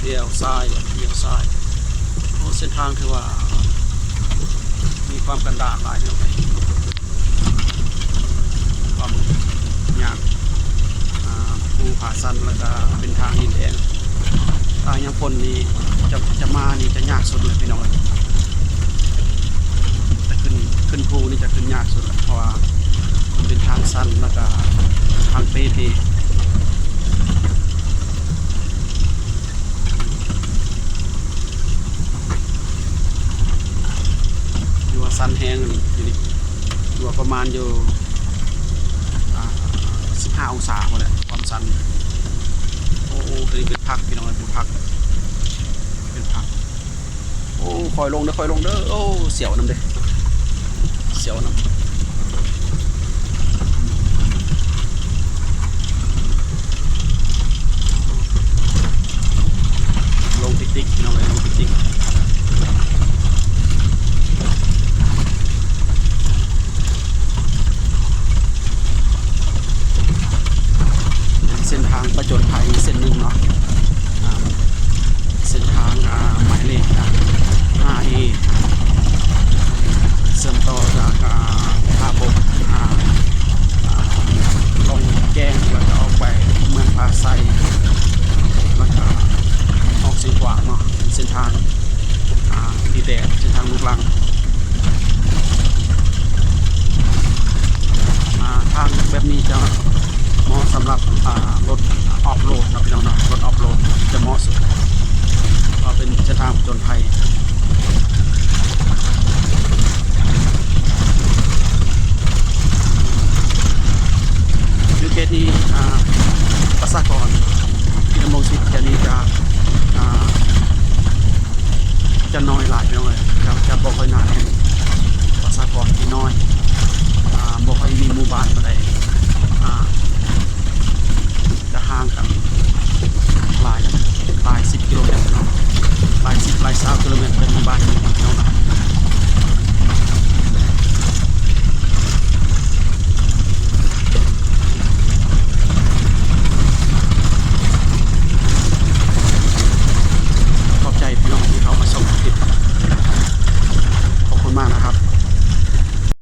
ลี้ยวซ้ายเลี้ยวซ้ายโอ้เส้นทางคือว่ามีความกันดารหลายเลยความยากภูผาสั้นแล้วก็เป็นทางดินแดงทางยังพลนี่จะมานี่จะยากสุดเลยพี่น้องแต่ขึ้นภูนี่จะขึ้นยากสุดเพราะว่ามันเป็นทางสั้นแล้วก็ทางเป๊ะอยู่ว่าสั้นแห้งนี่อยู่ว่าประมาณอยู่15 องศาหมดเลยความสั้นโอ้คือเป็นพักพี่น้องเป็นพักโอ้คอยลงเด้อโอ้เสียวน้ำเด้เสียวน้ำลงติ๊กพี่น้องเลยลงติ๊กเส้นทางประจนภัยเส้นหนึ่งเนาะเส้นทางหมายเลข5A เชื่อมต่อจากท่าบกลงแกงแล้วก็ออกไปเมืองพาไซแล้วก็ออกเส้นขวาเนาะเส้นทางดีแดดเส้นทางลูกลังทางแบบนี้จะเหมาะสำหรับรถออฟโรดนะพี่น้องนะรถออฟโรดจะเหมาะสุดเป็นเส้นทางผจญภัยยูเคสนี้ประชากรที่ดำรงชีวิตแถวนี้จะน้อยหลายพี่น้องเลยจะบ่ค่อยหนาแน่นประชากรที่น้อยบ่ค่อยมีหมู่บ้านอะไร